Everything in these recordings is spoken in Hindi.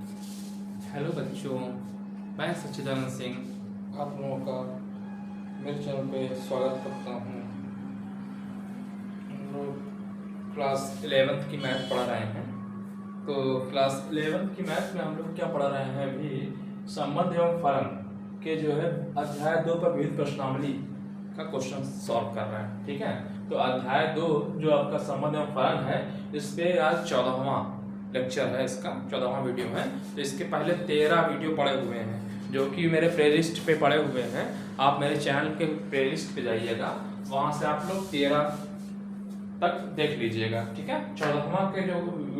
हेलो बच्चों, मैं सच्चिदानंद सिंह आप लोगों का मेरे चैनल पे स्वागत करता हूँ। हम लोग क्लास 11th की मैथ पढ़ा रहे हैं। तो क्लास 11th की मैथ में हम लोग क्या पढ़ा रहे हैं अभी, संबंध एवं फलन के जो है अध्याय 2 पर विविध प्रश्नावली का क्वेश्चन सॉल्व कर रहे हैं। ठीक है, तो अध्याय 2 जो आपका संबंध एवं फलन है, इस पे आज 14वां लेक्चर है, इसका 14वां वीडियो है। तो इसके पहले 13 वीडियो पड़े हुए हैं जो कि मेरे प्लेलिस्ट पे पड़े हुए हैं। आप मेरे चैनल के प्लेलिस्ट पे जाइएगा, वहां से आप लोग 13 तक देख लीजिएगा। ठीक है, 14वां के जो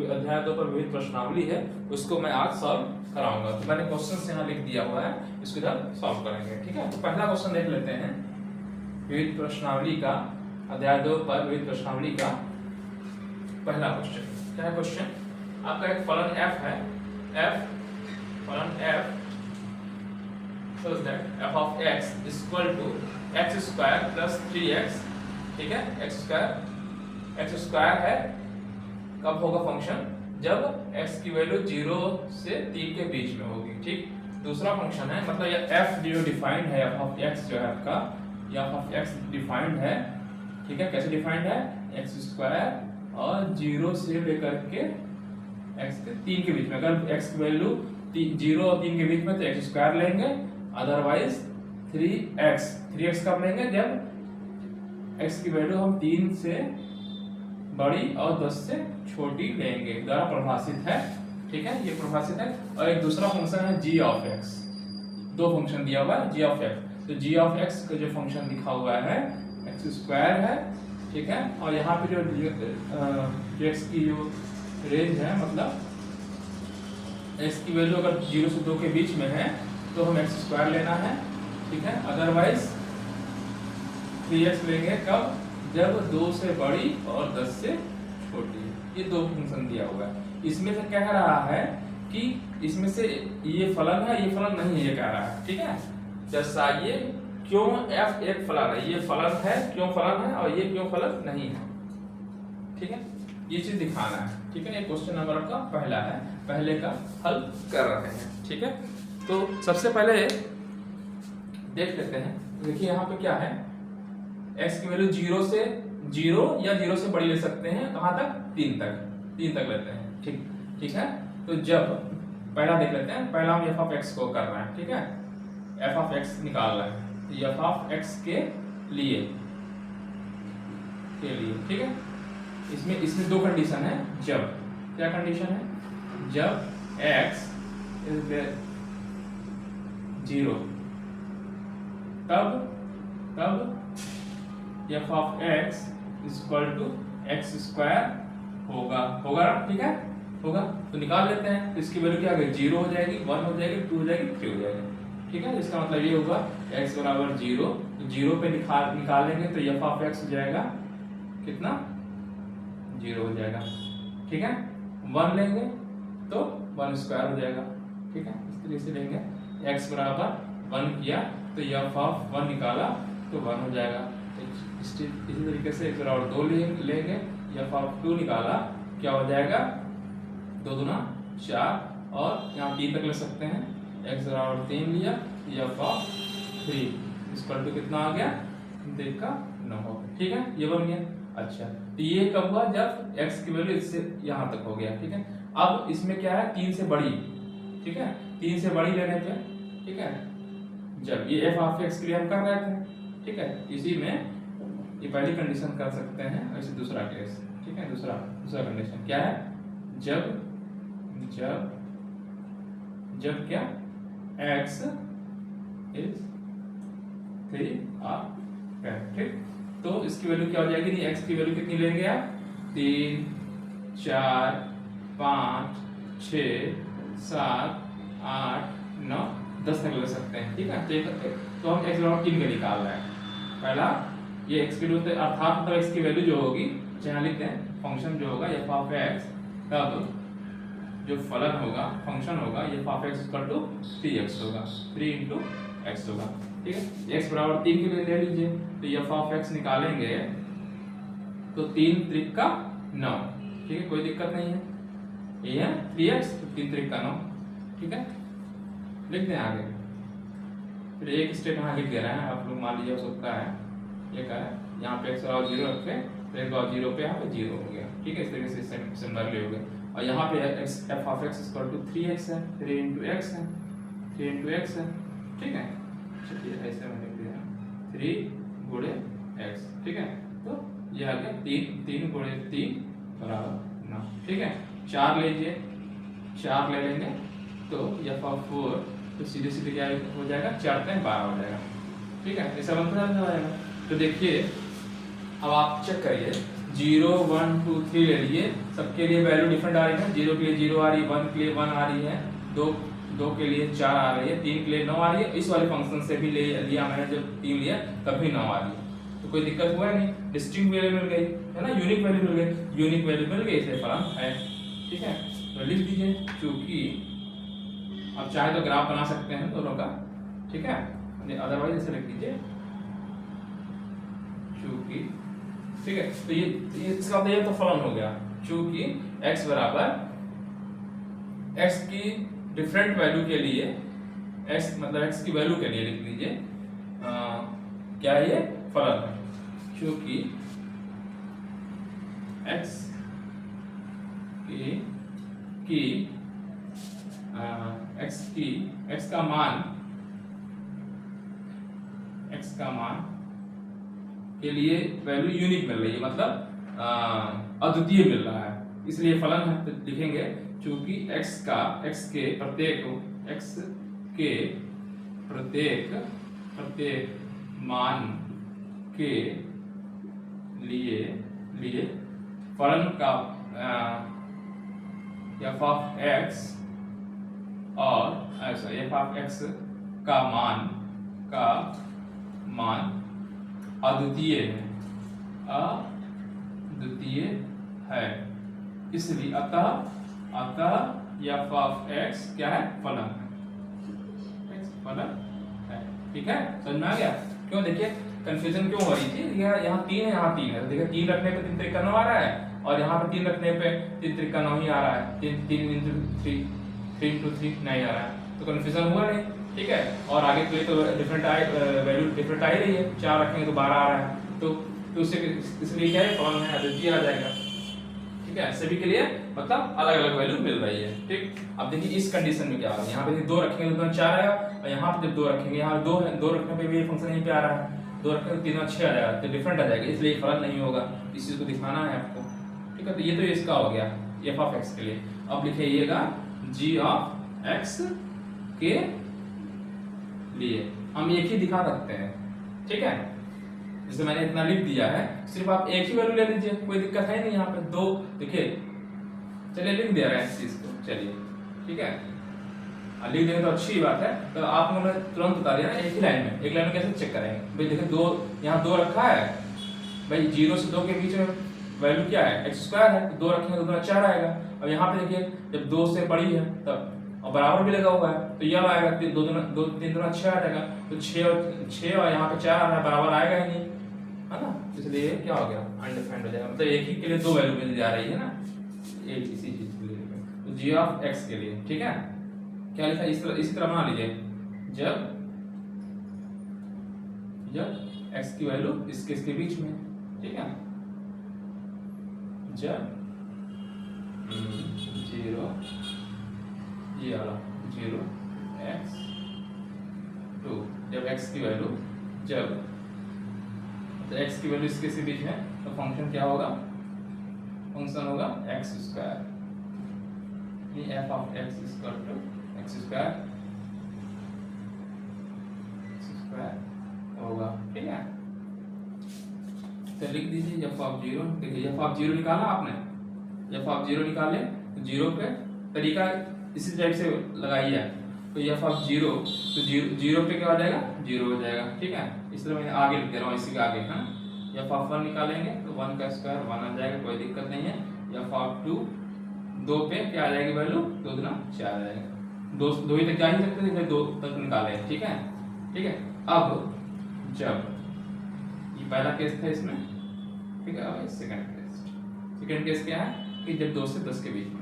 अध्याय 2 पर विविध प्रश्नावली है उसको मैं आज सॉल्व कराऊंगा। तो मैंने क्वेश्चन यहाँ लिख दिया हुआ है, इसको इधर सॉल्व करेंगे। ठीक है, तो पहला क्वेश्चन देख लेते हैं विविध प्रश्नावली का, अध्याय 2 पर विविध प्रश्नावली का पहला क्वेश्चन। क्या है क्वेश्चन? आपका एक फलन f है, फलन f shows that f of x is equal to x square plus 3x। ठीक है, x स्क्वायर है, कब होगा फंक्शन? जब x की वैल्यू 0 से 3 के बीच में होगी। ठीक, दूसरा फंक्शन है, मतलब ये f जो डिफाइंड है, f of x जो है आपका, ये f of x डिफाइंड है। ठीक है, कैसे डिफाइंड है? x स्क्वायर और 0 से लेकर के x के 3 के बीच में। अगर x की वैल्यू 0 और 3 के बीच में तो x स्क्वायर लेंगे, अदरवाइज 3x कब लेंगे? जब x की वैल्यू हम 3 से बड़ी और 10 से छोटी लेंगे, द्वारा प्रभाषित है। ठीक है, ये प्रभाषित है। और एक दूसरा फंक्शन है g ऑफ x, दो फंक्शन दिया हुआ है g ऑफ x। तो g ऑफ x का जो फंक्शन लिखा हुआ है x स्क्वायर है। ठीक है, और यहाँ पे जो x की जो रेंज है, मतलब x की वैल्यू अगर 0 से 2 के बीच में है तो हम x स्क्वायर लेना है। ठीक है, अदरवाइज 3x लेंगे, कब? जब 2 से बड़ी और 10 से छोटी। ये दो फंक्शन दिया हुआ है। इसमें से कह रहा है कि इसमें से ये फलन है, ये फलन नहीं है, ये कह रहा है। ठीक है, दर्शाइए क्यों f एक फलन है, ये फलन है, क्यों फलन है, और ये क्यों फलन नहीं है। ठीक है, ये चीज दिखाना है। ठीक है, ये क्वेश्चन नंबर का पहला है, पहले का हल कर रहे हैं। ठीक है, तो सबसे पहले देख लेते हैं। देखिए यहाँ पे क्या है, x की वैल्यू 0 या 0 से बड़ी ले सकते हैं, कहाँ तक? 3 तक लेते हैं। ठीक है, तो जब पहला देख लेते हैं, पहला हम f ऑफ x को कर रहे हैं। ठीक है, f ऑफ x निकाल रहे हैं, तो f ऑफ x के लिए। ठीक है, इसमें दो कंडीशन है। जब, क्या कंडीशन है? जब x इज 0, तब f of x is equal to x square होगा। ठीक है, होगा तो निकाल लेते हैं। तो इसकी वैल्यू क्या होगी? 0 हो जाएगी, 1 हो जाएगी, 2 हो जाएगी, 3 हो जाएगी। ठीक है, इसका मतलब ये होगा x बराबर 0, तो 0 पे निकालेंगे तो f ऑफ x हो जाएगा कितना? 0 हो जाएगा। ठीक है, 1 लेंगे तो 1 स्क्वायर हो जाएगा। ठीक है, इस तरीके से लेंगे, x बराबर 1 किया तो f ऑफ 1 निकाला तो 1 हो जाएगा। इसी तरीके से x बराबर 2 लेंगे, f ऑफ 2 निकाला, क्या हो जाएगा? 2 दूना 4, और यहाँ 3 तक ले सकते हैं। x बराबर 3 लिया, f ऑफ 3 इक्वल टू कितना आ गया? 3 का 9 हो गया। ठीक है, ये बन गया। अच्छा, तो ये कब हुआ? जब x की वैल्यू इससे यहाँ तक हो गया। ठीक है, अब इसमें क्या है? 3 से बड़ी। ठीक है, 3 से बड़ी लेने पे, ठीक है, जब ये f ऑफ x के लिए हम कर रहे थे। ठीक है, इसी में ये पहली कंडीशन कर सकते हैं, ऐसे दूसरा केस। ठीक है, दूसरा कंडीशन क्या है? जब क्या? x इज 3 और 10। ठीक, तो इसकी वैल्यू क्या हो जाएगी? x की वैल्यू कितनी लेंगे आप? 3, 4, 5, 6, 7, 8, 9, 10 तक ले सकते हैं। ठीक है, तो हम x बराबर 3 का निकाल रहे हैं। पहला ये x की वैल्यू, अर्थात मतलब x की वैल्यू जो होगी, यहाँ लिखते हैं, फंक्शन जो होगा f ऑफ x, तब जो फलन होगा, फंक्शन होगा, f of x equal to 3x होगा, 3 इंटू x होगा। ठीक है, x बराबर 3 के लिए ले लीजिए, तो f ऑफ x निकालेंगे तो 3 त्रिक का 9। ठीक है, कोई दिक्कत नहीं है। ये है 3x, तो 3 त्रिक का 9। ठीक है, लिख दें आगे। फिर एक स्टेप यहाँ लिख दे रहे हैं आप लोग, मान लीजिए सबका है ये का है, यहाँ पे x और 0 रखे, फिर एक और 0 पे यहाँ पे 0 हो गया, ठीक है, इस तरीके से सिमिलरली हो गया। और यहाँ पे f of x equal to 3x है, 3 इंटू x है, 3 इंटू x है, ठीक है। चलिए ऐसे में लिख दिया 3 गुणे x, ठीक है। तो ये आ गया 3 गुणे 3 बराबर 9, ठीक है। 4 लीजिए, 4 ले लेंगे तो f ऑफ 4 तो सीधे सीधे क्या हो जाएगा, 4 3 12 हो जाएगा, ठीक है। ऐसा बनता जाएगा। तो देखिए अब आप चेक करिए, 0 1 2 3 ले लीजिए, सबके लिए वैल्यू डिफरेंट आ रही है। 0 के लिए 0 आ रही है, 1 के लिए 1 आ रही है, 2 के लिए 4 आ रही है, 3 के लिए 9 आ रही है। इस वाले फंक्शन से भी ले लिया मैंने, जब 3 लिया तब भी 9 आ रही है, तो कोई दिक्कत हुआ नहीं। डिस्टिंक्ट वैल्यू मिल गई है ना, यूनिक वैल्यू मिल गई, यूनिक वैल्यू मिल गई, इसे फलन है, ठीक है। तो लिख दीजिए, चूंकि आप चाहे तो ग्राफ बना सकते हैं दोनों का, ठीक है, अदरवाइज ऐसे लिख दीजिए चूंकि, ठीक है। तो ये इसका मतलब ये तो फलन हो गया, चूंकि x बराबर x की डिफरेंट वैल्यू के लिए, x मतलब x की वैल्यू के लिए लिख लीजिए क्या ये फलन है, चूंकि x x का मान के लिए वैल्यू यूनिक मिल रही है, मतलब अद्वितीय मिल रहा है, इसलिए फलन है। तो लिखेंगे चूंकि x के प्रत्येक मान के लिए फलन का f ऑफ x और ऐसा f ऑफ x का मान अद्वितीय है, इसलिए अतः f ऑफ x क्या है, फलन है, ठीक है। समझ में आ गया? क्यों, देखिए कंफ्यूजन क्यों हो रही थी, यहाँ 3 है, यहाँ 3 है, देखिए 3 रखने पे 3 त्रिका 9 आ रहा है, और यहाँ पे 3 रखने पे 3 त्रिका 9 ही आ रहा है, 3 इंटू 3 इंटू 3 नहीं आ रहा है, तो कंफ्यूजन हुआ नहीं, ठीक है। और आगे के लिए तो डिफरेंट वैल्यू डिफरेंट आ ही रही है, 4 रखेंगे तो 12 आ रहा है, तो उससे इसलिए क्या है, फलन है, अद्वितीय आ जाएगा, ठीक है। सभी के लिए मतलब अलग अलग वैल्यू मिल रही है, ठीक। अब देखिए इस कंडीशन में क्या होगा, यहाँ पे 2 रखेंगे तो 4 आएगा, और यहाँ पे जब 2 रखेंगे, यहाँ 2 है, 2 रखने पे भी ये फंक्शन यहीं पे आ रहा है, 2 रखेंगे तो 3 और 6 आ जाएगा, तो डिफरेंट आ जाएगा, इसलिए फलन नहीं होगा, इस चीज को दिखाना है आपको, ठीक है। तो ये तो इसका हो गया f ऑफ x के लिए। अब लिखिएगा g ऑफ x के लिए हम एक ही दिखा सकते हैं, ठीक है। जैसे मैंने इतना लिख दिया है, सिर्फ आप एक ही वैल्यू ले लीजिए, कोई दिक्कत है नहीं। यहाँ पे 2 देखिए, चलिए लिख दे रहे हैं इस चीज को, चलिए ठीक है, लिख देंगे तो अच्छी बात है। तो आपको मैंने तुरंत बता दिया ना, एक ही लाइन में, एक लाइन में कैसे चेक करेंगे भाई। देखिए 2 यहाँ 2 रखा है भाई, 0 से 2 के बीच में वैल्यू क्या है, x स्क्वायर है, 2 रखेंगे तो 2 4 आएगा। अब यहाँ पे देखिए जब 2 से बड़ी है तब, और बराबर भी लगा हुआ है, तो यह आएगा 2 3 2 6 आ जाएगा, तो 6 और यहाँ पे 4 आ रहा है, बराबर आएगा ही नहीं, है ना, इसलिए क्या हो गया, अनडिफाइंड हो जाएगा। मतलब एक ही के लिए 2 वैल्यू मिल जा रही है ना, एक इसी चीज के लिए। तो g ऑफ x के लिए, ठीक है, क्या लिखा, इसी तरह बना लीजिए, जब x की वैल्यू इसके बीच में, ठीक है, जब 0 ये वाला 0 x 2, जब x की वैल्यू जब तो x की वैल्यू इसके बीच में, तो फंक्शन क्या होगा, फंक्शन होगा x स्क्वायर, ये f of x equal to x square होगा, ठीक है। तो लिख दीजिए f ऑफ 0, देखिए f ऑफ 0 निकाला आपने, f ऑफ 0 निकाले तो 0 पे तरीका इसी टाइप से लगाइए, तो f ऑफ 0 तो 0 पे क्या हो जाएगा, 0 हो जाएगा, ठीक है। इसलिए मैं आगे लिख दे रहा हूँ, इसी के आगे, हाँ, f ऑफ 1 निकालेंगे तो 1 का स्क्वायर 1 आ जाएगा, कोई दिक्कत नहीं है। f ऑफ 2 पे क्या आ जाएगी वैल्यू, 2 दूना 4 आ जाएगा, 2 ही तक जा ही सकते थे, 2 तक निकाले, ठीक है, ठीक है। अब जब ये पहला केस था इसमें, ठीक है, अब सेकंड केस क्या है कि जब 2 से 10 के बीच में,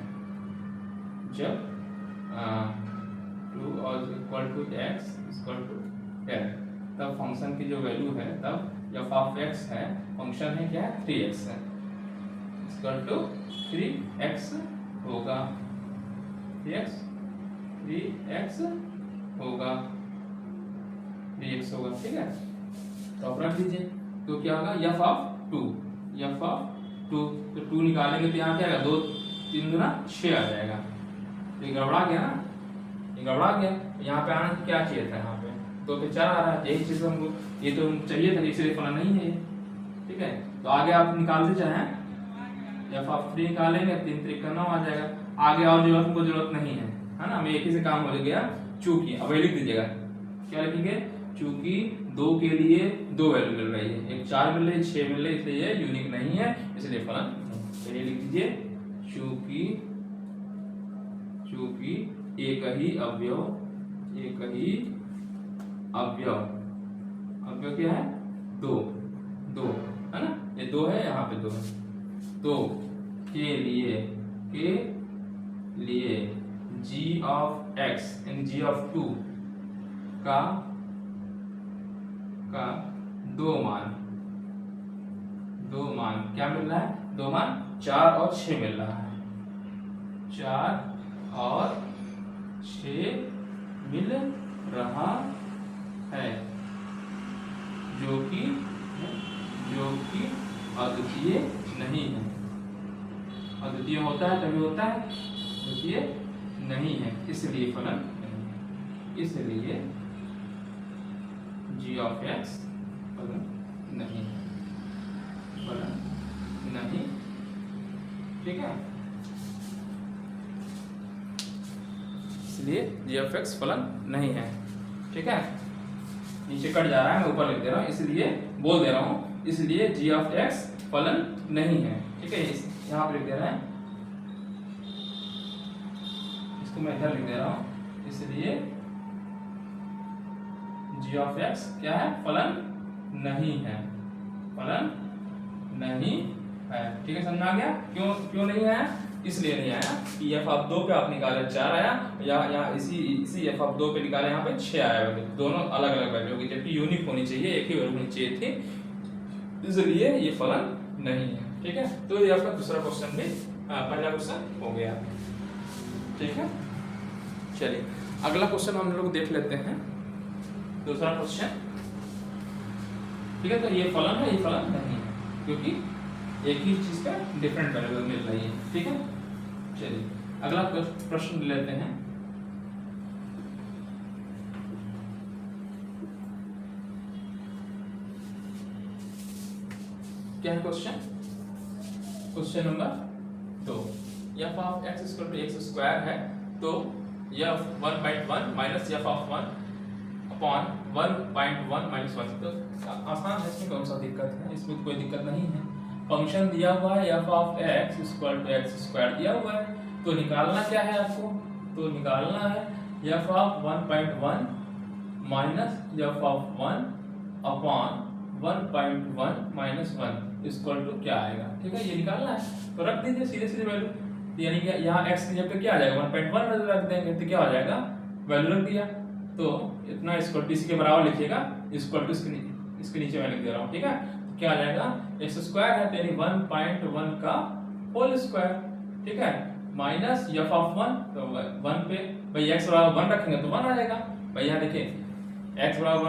जब 2 और equal to x equal to 10, तब फंक्शन की जो वैल्यू है तब एफ ऑफ x है, फंक्शन है क्या है 3x है, इक्वल टू 3x होगा, 3x होगा, 3x होगा, ठीक है। तो आप रख दीजिए, तो क्या होगा एफ ऑफ 2, एफ ऑफ 2, तो 2 निकालेंगे तो यहाँ क्या आएगा 2 3 गुना 6 आ जाएगा, तो ये गड़बड़ा गया ना, ये गड़बड़ा गया, यहाँ पे आना क्या चाहिए था, यहाँ पे 2 पे 4 आ रहा है, यही चीज हमको ये तो चाहिए था, इसलिए फलन नहीं है ये, ठीक है। तो आगे आप निकालते चाहें एफ ऑफ 3 निकालेंगे, 3 3 का 9 आ जाएगा, आगे और जो हमको जरूरत नहीं है, है ना, हमें एक ही से काम हो गया, चूंकि अब लिख दीजिएगा, क्या लिखेंगे, चूंकि 2 के लिए 2 वैल्यू मिल रही है, एक 4 मिल रही है, 6 मिल रही है, इसलिए ये यूनिक नहीं है, इसलिए फलन नहीं। तो ये लिख दीजिए, चूंकि एक ही अवयव क्या है 2 है ना, ये 2 है, यहाँ पे 2 है, तो के लिए g ऑफ x यानी g ऑफ 2 का 2 मान क्या मिल रहा है, 2 मान 4 और 6 मिल रहा है, 4 और 6 मिल रहा है, जो कि अद्वितीय नहीं है, अद्वितीय होता है तभी होता है, अद्वितीय नहीं है, इसलिए फलन नहीं है, इसलिए g ऑफ x फलन नहीं है, फलन नहीं, ठीक है, इसलिए g ऑफ x फलन नहीं है, ठीक है। नीचे कट जा रहा है, मैं ऊपर लिख दे रहा हूँ, इसलिए बोल दे रहा हूँ, इसलिए g ऑफ x फलन नहीं है, ठीक है, यहाँ पे लिख दे रहा है, इसको मैं इधर लिख दे रहा हूँ, इसलिए g ऑफ x क्या है, फलन नहीं है, फलन नहीं है, ठीक है, समझ आ गया, क्यों नहीं आया, इसलिए नहीं आया कि एफ ऑफ 2 पे आप निकाले 4 आया, या इसी एफ ऑफ 2 पे निकाले यहाँ पे 6 आया, दोनों अलग अलग वैल्यू होगी, जबकि यूनिक होनी चाहिए, एक ही वैल्यू होनी चाहिए थी, इसलिए ये फलन नहीं है, ठीक है। तो ये आपका दूसरा क्वेश्चन भी पहला क्वेश्चन हो गया, ठीक है। चलिए अगला क्वेश्चन हम लोग देख लेते हैं, दूसरा क्वेश्चन, ठीक है। तो ये फलन है, ये फलन नहीं है, क्योंकि एक ही चीज का डिफरेंट वैल्यू मिल रही है, ठीक है। चलिए अगला प्रश्न लेते हैं, क्या है question, question number 2, F of x equal to x square है, तो F 1.1 minus F of 1 upon 1.1 minus 1, तो आसान है, इसमें कौन सा दिक्कत है, इसमें कोई दिक्कत नहीं है, फंक्शन दिया हुआ है F of x equal to x square दिया हुआ है, तो निकालना क्या है आपको, तो निकालना है F of 1.1 minus F of 1 upon 1.1 minus 1 equal to क्या आएगा, ठीक है, ये निकालना है, तो रख दीजिए सीधे सीधे वैल्यू, यानी कि यहाँ x की जगह पे क्या आ जाएगा 1.1 रख देंगे, तो क्या हो जाएगा, वैल्यू रख दिया, तो इतना इक्वल टू इसी के बराबर लिखिएगा, इक्वल टू इसके नीचे मैं लिख दे रहा हूँ, ठीक है, क्या आ जाएगा, x स्क्वायर है यानी 1.1 का होल स्क्वायर, ठीक है, माइनस एफ ऑफ 1, तो 1 पे भाई x बराबर 1 रखेंगे तो 1 आ जाएगा, भाई यहाँ देखिए x बराबर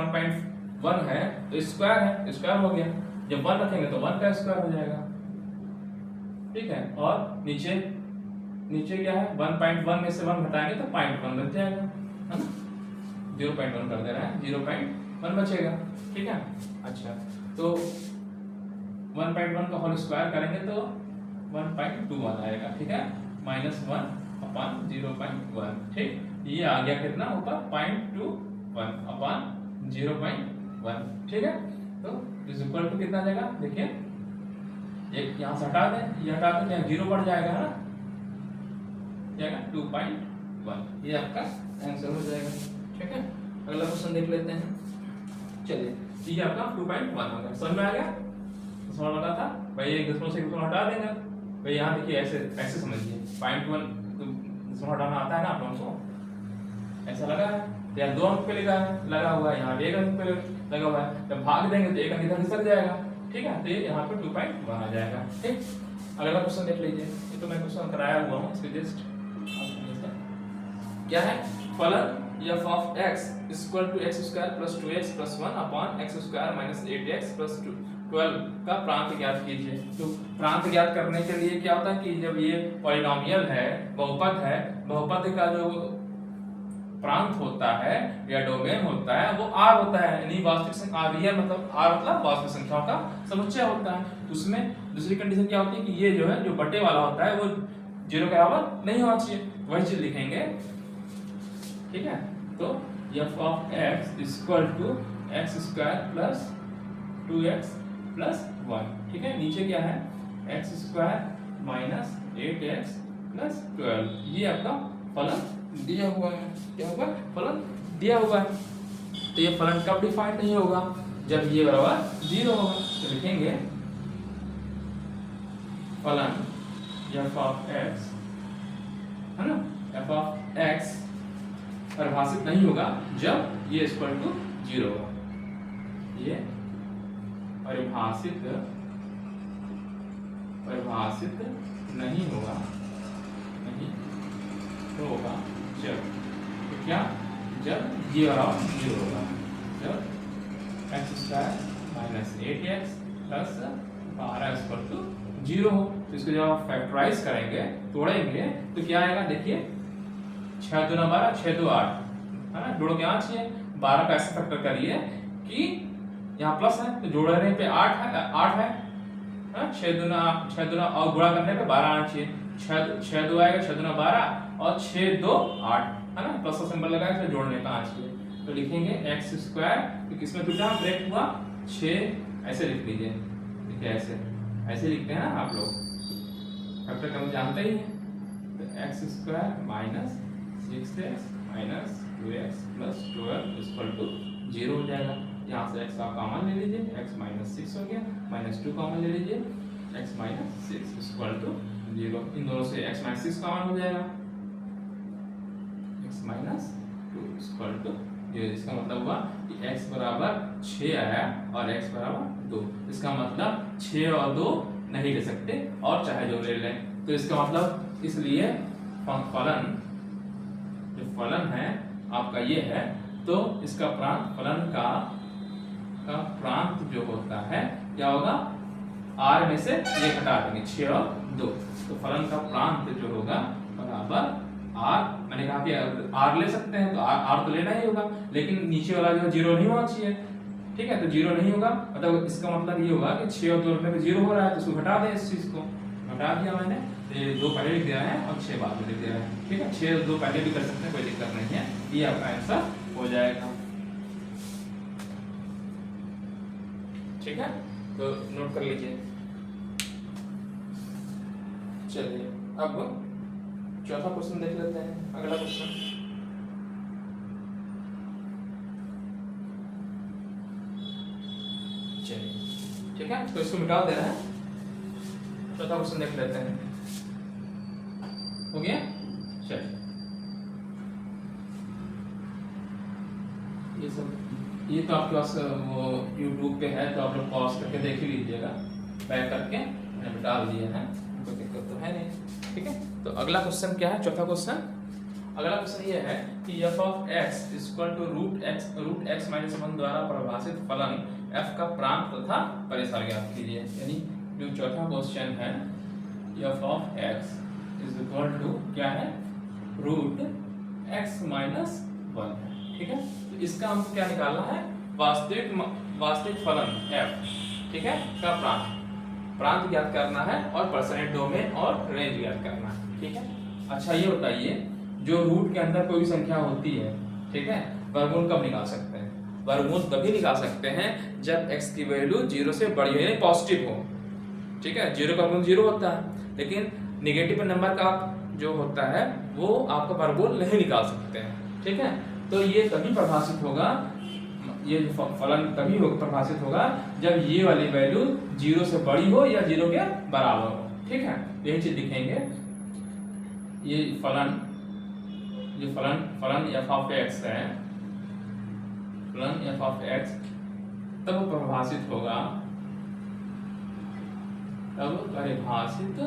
1.1 है तो स्क्वायर है, स्क्वायर हो गया, जब 1 रखेंगे तो 1 का स्क्वायर हो जाएगा, ठीक है, और नीचे क्या है 1.1 में से 1 घटाएंगे तो 0.1 बच जाएगा, है ना, 0.1 कर दे रहा है, 0.1 बचेगा, ठीक है। अच्छा, तो 1.1 का होल स्क्वायर करेंगे तो 1.21 आएगा, ठीक है, -1 अपॉन 0.1, ठीक, ये आ गया कितना ऊपर 0.21 अपॉन 0.1, ठीक है, तो इज इक्वल टू कितना आ जाएगा, देखिए एक यहाँ से हटा दें, ये हटा दें, यहाँ 0 बढ़ जाएगा, है ना, जाएगा 2.1, ये आपका आंसर हो जाएगा, ठीक है। अगला क्वेश्चन देख लेते हैं, चलिए, ये आपका 2.1 हो गया, समझ में आ गया, समझ लगा था भाई, एक दशमलव से एक दशमलव हटा देगा, भाई यहाँ देखिए ऐसे समझिए 0.1 दशमलव हटाना आता है ना आप लोगों को, ऐसा लगा है, तो यहाँ 2 अंक पे लगा हुआ है, यहाँ 1 अंक पे लगा हुआ है। जब भाग देंगे तो 1 अंक इधर सर जाएगा, ठीक है, तो ये यहाँ पे 2.1 आ जाएगा। ठीक, अगला क्वेश्चन देख लीजिए, ये तो मैं क्वेश्चन कराया हुआ हूँ, इसके जस्ट क्या है, फलन f of x equal to x square plus 2x plus 1 upon x square minus 8x plus 12 का प्रांत ज्ञात कीजिए। तो प्रांत ज्ञात करने के लिए क्या होता है कि जब ये पॉलिनोमियल है, बहुपद है, बहुपद का जो प्रांत होता है या डोमेन होता है वो r होता है, यानी वास्तविक संख्या r रियल मतलब r मतलब वास्तविक संख्याओं का समुच्चय होता है। उसमें दूसरी कंडीशन क्या होती है कि ये जो है जो बटे वाला होता है वो 0 के बराबर नहीं होना चाहिए, वही चीज लिखेंगे। ठीक है, तो f of x equal to x square plus 2x plus 1। ठीक है, नीचे क्या है, x square minus 8x plus 12, ये आपका फलन दिया हुआ है। क्या होगा, फलन दिया हुआ है। तो ये फलन कब डिफाइन नहीं होगा, जब ये बराबर 0 होगा। तो लिखेंगे फलन f of x है ना, f of x परिभाषित नहीं होगा जब ये इक्वल टू 0 होगा। ये परिभाषित नहीं होगा जब, तो क्या, जब ये बराबर 0 होगा, जब x square minus 8x plus 12 equal to 0 हो। तो इसको जब आप फैक्टराइज करेंगे, तोड़ेंगे, तो क्या आएगा, देखिए 6 दूना 12, 6 दो 8 है ना, जोड़ के 8 चाहिए, 12 का ऐसे फैक्टर करिए कि यहाँ प्लस है तो जोड़ने पे 8 है, 6 दूना और गुणा करने पे 12 आना चाहिए, 6 दो आएगा, 6 दूना 12 और 6 दो 8 है ना, प्लस का सिंबल लगाया तो जोड़ने का आना चाहिए। तो लिखेंगे x स्क्वायर, तो किसमें टूटा, ब्रेक हुआ 6, ऐसे लिख लीजिए। देखिए ऐसे लिखते हैं ना आप लोग, फैक्टर का जानते ही हैं। तो x square minus 6x minus 2x plus 12 equal to 0 हो जाएगा। यहाँ से x आप कॉमन ले लीजिए, x माइनस 6 हो गया, माइनस 2 कॉमन ले लीजिए, x माइनस 6 इक्वल टू 0। इन दोनों से x माइनस 6 कॉमन हो जाएगा, x माइनस 2 इक्वल टू 0। इसका मतलब हुआ कि x बराबर 6 आया और x बराबर 2। इसका मतलब 6 और 2 नहीं ले सकते और चाहे जो ले लें। तो इसका मतलब इसलिए फलन जो फलन है आपका ये है, तो इसका प्रांत, फलन का प्रांत जो होता है क्या होगा, r में से ये घटा देंगे 6 और 2, तो फलन का प्रांत जो होगा बराबर r, मैंने कहा कि r ले सकते हैं तो r तो लेना ही होगा, लेकिन नीचे वाला जो 0 नहीं होना चाहिए। ठीक है, तो 0 नहीं होगा, मतलब इसका मतलब ये होगा कि 6 और 2 में 0 हो रहा है, तो इसको घटा दें, इस चीज को घटा दिया मैंने, ये 2 पहले लिख दिया है और 6 बाद में लिख दिया है। ठीक है, 6 और 2 पहले भी कर सकते हैं, कोई दिक्कत नहीं है, ये आपका आंसर हो जाएगा। ठीक है, तो नोट कर लीजिए। चलिए अब चौथा क्वेश्चन देख लेते हैं, अगला क्वेश्चन। चलिए ठीक है, तो इसको मिटा देना है, चौथा क्वेश्चन देख लेते हैं। हो गया, चलिए ये सब, ये तो आपके पास वो YouTube पे है, तो आप लोग पॉज करके देख ही लीजिएगा, बैक करके मैंने डाल दिया है, कोई दिक्कत तो है नहीं। ठीक है, तो अगला क्वेश्चन क्या है, चौथा क्वेश्चन। अगला क्वेश्चन ये है कि f of x equal to root x minus 1 द्वारा परिभाषित फलन f का प्रांत तथा परिसर ज्ञात कीजिए। यानी जो चौथा क्वेश्चन है, f of x is equal to क्या है, रूट x माइनस 1। ठीक है, तो इसका हमको क्या निकालना है, वास्तविक फलन f, ठीक है, का प्रांत ज्ञात करना है और परसेंट डोमेन और रेंज ज्ञात करना है। ठीक है, अच्छा ये बताइए, जो रूट के अंदर कोई भी संख्या होती है, ठीक है, वर्गमूल कब निकाल सकते हैं, वर्गमूल तभी निकाल सकते हैं जब x की वैल्यू 0 से बड़ी हो, यानी पॉजिटिव हो। ठीक है, 0 का वर्गमूल 0 होता है, लेकिन नेगेटिव नंबर का जो होता है वो आपका वर्गमूल नहीं निकाल सकते हैं। ठीक है, तो ये तभी परिभाषित होगा, ये फलन तभी परिभाषित होगा जब ये वाली वैल्यू 0 से बड़ी हो या 0 के बराबर हो। ठीक है, यही चीज दिखेंगे, ये फलन जो फलन एफ ऑफ एक्स है, फलन एफ ऑफ एक्स तब परिभाषित होगा, तब परिभाषित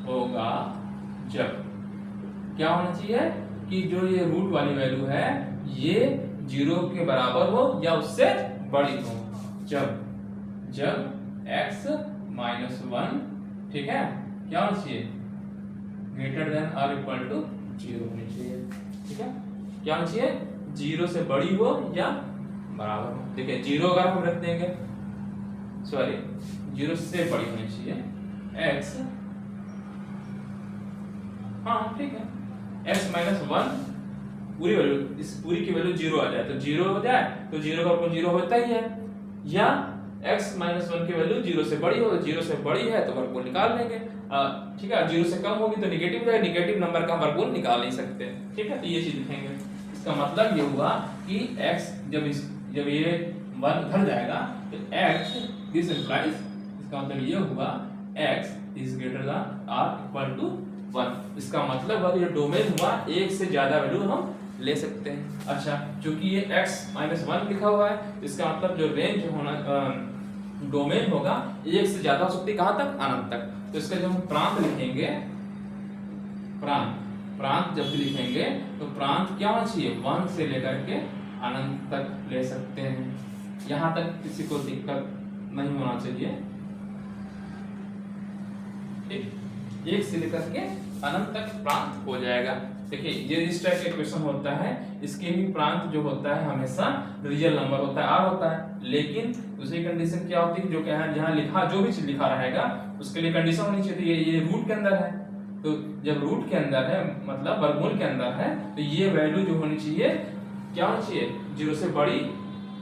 होगा जब क्या होना चाहिए कि जो ये रूट वाली वैल्यू है ये 0 के बराबर हो या उससे बड़ी हो। जब x माइनस 1, ठीक है, क्या होना चाहिए, ग्रेटर देन और इक्वल टू 0 होनी चाहिए। ठीक है, क्या होना चाहिए, 0 से बड़ी हो या बराबर हो। देखिए 0 अगर हम रख देंगे, सॉरी 0 से बड़ी होनी चाहिए x, हाँ ठीक है, x माइनस 1 पूरी वैल्यू, इस पूरी की वैल्यू 0 आ जाए तो 0 हो जाए तो 0 का वर्गमूल 0 होता ही है, या x माइनस 1 की वैल्यू 0 से बड़ी हो, 0 से बड़ी है तो वर्गमूल निकाल लेंगे। ठीक है, 0 से कम होगी तो निगेटिव है, निगेटिव नंबर का वर्गमूल निकाल नहीं सकते। ठीक है, तो ये चीज लिखेंगे। इसका मतलब ये हुआ कि x जब ये 1 उधर जाएगा तो x दिस इंप्लाइज, इसका मतलब ये हुआ x इज ग्रेटर देन और इक्वल टू 1। इसका मतलब हुआ कि जो डोमेन हुआ एक से ज्यादा वैल्यू हम ले सकते हैं। अच्छा, क्योंकि ये x माइनस 1 लिखा हुआ है, इसका मतलब जो रेंज होना डोमेन होगा एक से ज्यादा हो सकती है, कहां तक, अनंत तक। तो इसका जब हम प्रांत लिखेंगे, प्रांत जब भी लिखेंगे तो प्रांत क्या होना चाहिए, 1 से लेकर के अनंत तक ले सकते हैं। यहां तक किसी को दिक्कत नहीं होना चाहिए। ठीक, 1 से लेकर के अनंत तक प्रांत हो जाएगा। देखिए ये इस टाइप का क्वेश्चन होता है, इसके भी प्रांत जो होता है हमेशा रियल नंबर होता है, r होता है। लेकिन दूसरी कंडीशन क्या होती है, जो क्या है जहां लिखा जो भी चीज लिखा रहेगा उसके लिए कंडीशन होनी चाहिए। ये रूट के अंदर है, तो जब रूट के अंदर है मतलब वर्गमूल के अंदर है तो ये वैल्यू जो होनी चाहिए क्या होनी चाहिए, 0 से बड़ी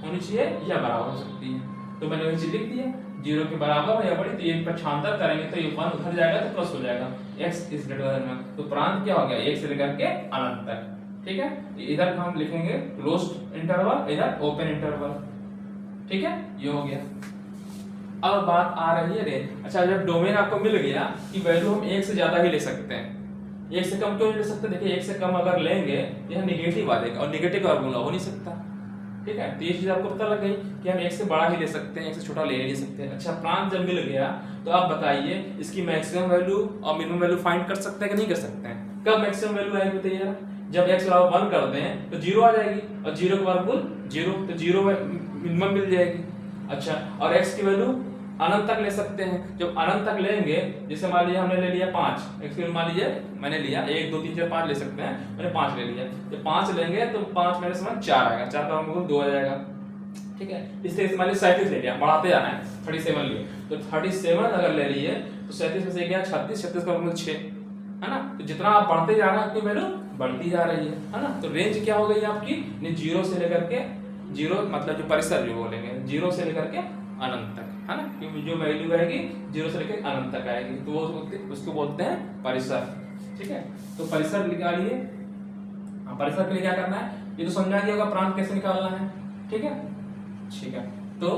होनी चाहिए या बराबर हो सकती है। तो मैंने वही चीज लिख दिया, 0 के बराबर हो या बड़ी, तो ये पक्षांतर करेंगे तो ये 1 उधर जाएगा तो प्लस हो जाएगा, x इज ग्रेटर देन 1। तो प्रांत क्या हो गया, 1 से लेकर के अनंत तक। ठीक है, इधर हम लिखेंगे क्लोज्ड इंटरवल, इधर ओपन इंटरवल। ठीक है, ये हो गया। अब बात आ रही है रेंज। अच्छा, जब डोमेन आपको मिल गया कि वैल्यू हम 1 से ज्यादा ही ले सकते हैं, 1 से कम क्यों ले सकते, देखिए 1 से कम अगर लेंगे यह नेगेटिव आ जाएगा और नेगेटिव का वर्गमूल हो नहीं सकता। ठीक है, तो ये चीज आपको पता लग गई कि हम 1 से बड़ा ही ले सकते हैं, 1 से छोटा ले नहीं सकते हैं। अच्छा, प्रांत जब मिल गया तो आप बताइए इसकी मैक्सिमम वैल्यू और मिनिमम वैल्यू फाइंड कर सकते हैं कि नहीं कर सकते हैं। कब मैक्सिमम वैल्यू आएगी बताइए, जब x बराबर 1 कर दें तो 0 आ जाएगी और 0 का वर्गमूल 0, तो 0 मिनिमम मिल जाएगी। अच्छा, और x की वैल्यू अनंत तक ले सकते हैं। जब अनंत तक लेंगे, जैसे मान लीजिए हमने ले लिया 5, x की मान लीजिए मैंने लिया 1 2 3 4 5 ले सकते हैं, मैंने 5 ले लिया। जब 5 लेंगे तो 5 मेरे समान 4 आएगा, 4 का वर्गमूल 2 आ जाएगा। ठीक है, इस तरह से मान लीजिए 37 ले लिया, बढ़ाते जाना है, 37 लिए तो 37 अगर ले लिए तो 37 में से गया 36, 36 का वर्गमूल 6 है ना। तो जितना आप बढ़ते जा रहे हैं आपकी वैल्यू बढ़ती जा रही है ना। तो रेंज क्या हो गई आपकी, 0 से लेकर के 0 मतलब जो परिसर जो बोलेंगे 0 से लेकर के अनंत तक, है ना, क्योंकि जो वैल्यू आएगी 0 से लेकर अनंत तक आएगी तो वो उसको बोलते हैं परिसर। ठीक है, तो परिसर निकालिए। परिसर के लिए क्या करना है, ये तो समझा दिया होगा प्रांत कैसे निकालना है। ठीक है, ठीक है, तो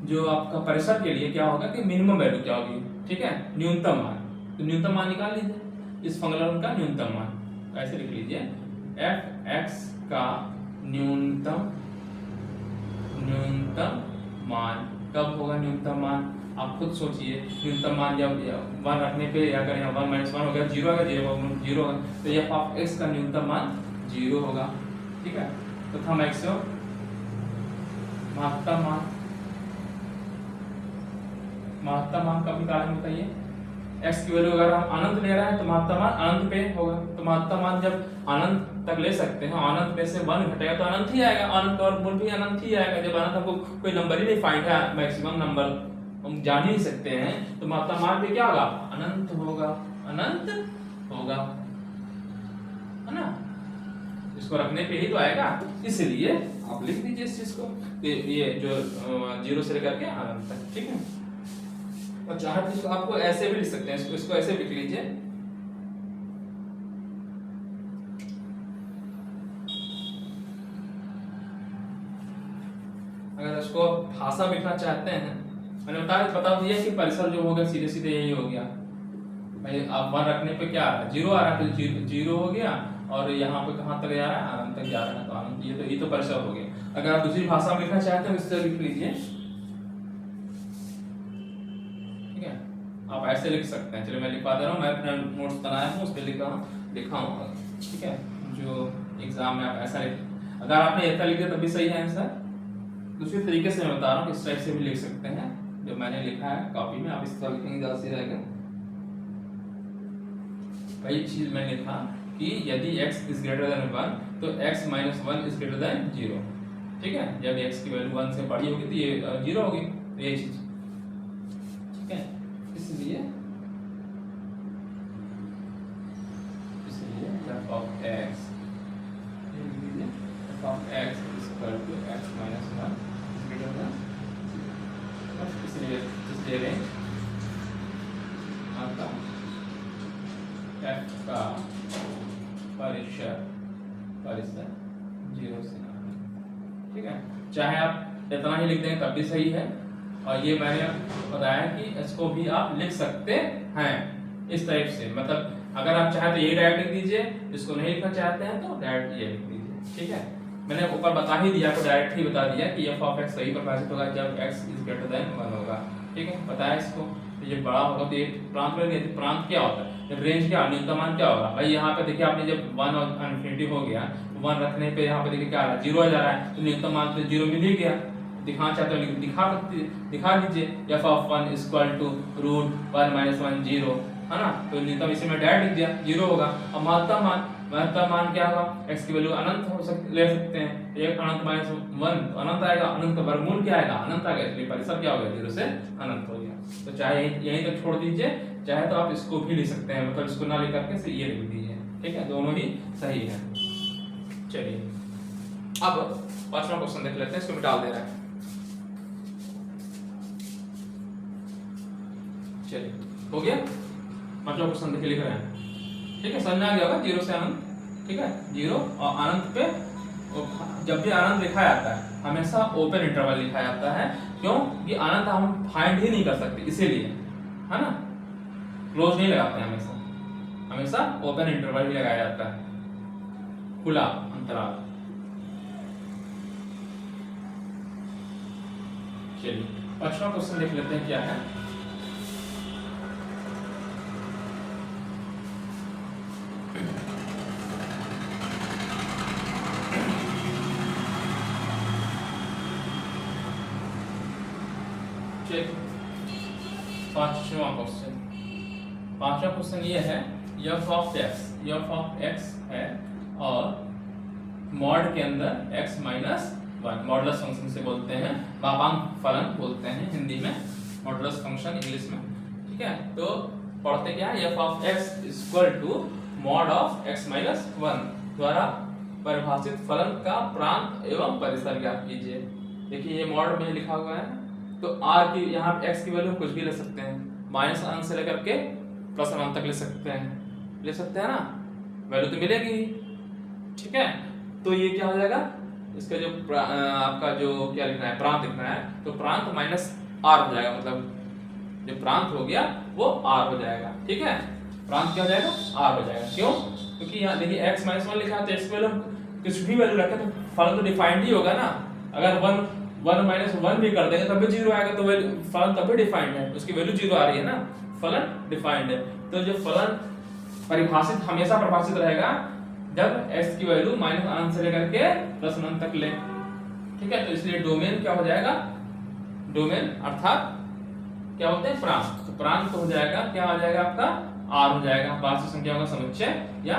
जो आपका परिसर के लिए क्या होगा कि मिनिमम वैल्यू क्या होगी, ठीक है, न्यूनतम मान। तो न्यूनतम मान निकाल लीजिए, इस फंक्शन का न्यूनतम मान ऐसे लिख लीजिए, f(x) का न्यूनतम मान कब होगा, न्यूनतम मान आप खुद सोचिए। न्यूनतम मान जब 1 रखने पे या अगर 1 - 1 हो गया 0 आ गया, 0 होगा तो f(x) का न्यूनतम मान 0 होगा। ठीक है, तथा मैक्सिमम महत्तम मान कब निकालेंगे बताइए। x की वैल्यू अगर हम अनंत ले रहे हैं तो महत्तम मान अनंत पे होगा, तो महत्तम मान जब अनंत तक ले सकते हैं, अनंत में से 1 घटेगा तो अनंत ही आएगा, अनंत और मूल भी अनंत ही आएगा। जब अनंत हमको कोई नंबर ही नहीं फाइंड है, मैक्सिमम नंबर हम जान ही नहीं सकते हैं, तो महत्तम मान भी क्या होगा, अनंत होगा, अनंत होगा, है ना। इसको रखने पे ही तो आएगा, इसलिए आप लिख दीजिए इस चीज को, ये जो 0 से लेकर के अनंत तक। ठीक है, और चाहे तो आपको ऐसे भी लिख सकते हैं, इसको ऐसे लिख लीजिए, अगर इसको भाषा में लिखना चाहते हैं, मैंने बता दिया कि परिसर जो होगा सीधे सीधे यही हो गया, भाई आप 1 रखने पे क्या आ रहा है, 0 आ रहा है, तो 0 हो गया, और यहाँ पे कहाँ तक जा रहा है, अनंत तक जा रहा है, तो अनंत, ये तो परिसर हो गया। अगर आप दूसरी भाषा में लिखना चाहते हैं इस तरह लिख लीजिए, ठीक है, आप ऐसे लिख सकते हैं। चलिए मैं लिखवा दे रहा हूँ, मैं अपना नोट्स बनाया हूँ, उस पर लिखा हूँ, ठीक है। जो एग्जाम में आप ऐसा लिख, अगर आपने ऐसा लिख दिया तब भी सही है आंसर। दूसरे तरीके से मैं बता रहा हूँ, इस टाइप से भी लिख सकते हैं, जो मैंने लिखा है कॉपी में, आप इस तरह लिखेंगे ज़्यादा सही रहेगा। वही चीज मैंने लिखा कि यदि x इज ग्रेटर देन 1 तो x minus 1 is greater than 0, ठीक है। जब x की वैल्यू 1 से बड़ी होगी तो ये 0 होगी, ये चीज, ठीक है। इसलिए f of x is equal to x minus 1 is greater than 0, इसलिए रेंज आपका f का परिसर 0 से, ठीक है। चाहे आप इतना ही लिख देंगे तब भी सही है, और ये मैंने बताया कि इसको भी आप लिख सकते हैं इस टाइप से, मतलब अगर आप चाहे तो यही डायरेक्ट लिख दीजिए, इसको नहीं लिखना चाहते हैं तो डायरेक्ट ये लिख दीजिए, ठीक है। मैंने ऊपर बता ही दिया, आपको डायरेक्ट ही बता दिया कि f of x सही परिभाषित होगा जब x इज ग्रेटर देन 1 होगा, ठीक है। बताया इसको, तो ये बड़ा होगा तो ये प्रांत में, तो प्रांत क्या होता है, जब रेंज क्या, न्यूनतम मान क्या होगा भाई। यहाँ पे देखिए आपने जब 1 और इनफिनिटी हो गया, 1 रखने पे यहाँ पे देखिए क्या आ रहा है, 0 आ जा रहा है, तो न्यूनतम मान तो 0 मिल ही गया। दिखाना चाहते हो दिखा दीजिए, f of 1 is equal to √1 minus 1 0, है ना। तो न्यूनतम इसे मैं डायरेक्ट लिख दिया, 0 होगा। अब महत्तम मान क्या होगा, x की वैल्यू अनंत ले सकते हैं, एक अनंत माइनस 1 तो अनंत आएगा, अनंत का वर्गमूल क्या आएगा, अनंत आएगा, इसलिए परिसर क्या हो गया, 0 से अनंत हो गया। तो चाहे यहीं तक छोड़ दीजिए, चाहे तो आप इसको भी लिख सकते हैं, मतलब इसको ना लिख करके ये लिख दीजिए, ठीक है, दोनों ही सही है। चलिए अब 5वां क्वेश्चन देख लेते हैं, इसको डाल दे रहा है। चलिए हो गया, 5वां क्वेश्चन देखिए लिख रहे हैं, ठीक है, समझ में आ गया होगा, 0 से अनंत, ठीक है। 0 और अनंत पे, जब भी अनंत लिखा जाता है हमेशा ओपन इंटरवल लिखा जाता है, क्यों कि अनंत हम फाइंड ही नहीं कर सकते, इसीलिए, है ना, क्लोज नहीं लगाते हैं, हमेशा ओपन इंटरवल ही लगाया जाता है, खुला अंतराल। चलिए 5वां क्वेश्चन देख लेते हैं क्या है। पांचवा क्वेश्चन ये है, f of x है और मॉड के अंदर x माइनस 1, मॉडुलस फंक्शन से बोलते हैं, मापांक फलन बोलते हैं हिंदी में, मॉडुलस फंक्शन इंग्लिश में, ठीक है। तो पढ़ते क्या है, f of x is equal to mod of x minus 1 द्वारा परिभाषित फलन का प्रांत एवं परिसर ज्ञात कीजिए। देखिए ये मॉड में लिखा हुआ है, तो r की यहाँ x की वैल्यू कुछ भी ले सकते हैं, माइनस अनंत से लेकर के प्लस अनंत तक ले सकते हैं ना, वैल्यू तो मिलेगी, ठीक है। तो ये क्या हो जाएगा, इसका जो आपका जो क्या लिखना है, प्रांत लिखना है, तो प्रांत माइनस r हो जाएगा, मतलब जो प्रांत हो गया वो r हो जाएगा, ठीक है। प्रांत क्या हो जाएगा, r हो जाएगा, क्यों, क्योंकि यहाँ देखिए x माइनस 1 लिखा है, तो x वैल्यू कुछ भी वैल्यू रखे तो फलन तो डिफाइंड ही होगा ना। अगर 1 माइनस 1 भी कर देंगे तब भी 0 आएगा, तो फलन तब भी डिफाइंड है, उसकी वैल्यू 0 आ रही है ना, फलन डिफाइंड है। तो जो फलन परिभाषित हमेशा परिभाषित रहेगा जब x की वैल्यू माइनस अनंत से लेकर के प्लस अनंत तक ले, ठीक है। तो इसलिए डोमेन क्या हो जाएगा, डोमेन अर्थात क्या होते हैं, प्रांत, तो प्रांत हो जाएगा, क्या हो जाएगा आपका r हो जाएगा, वास्तविक संख्याओं का समुच्चय, या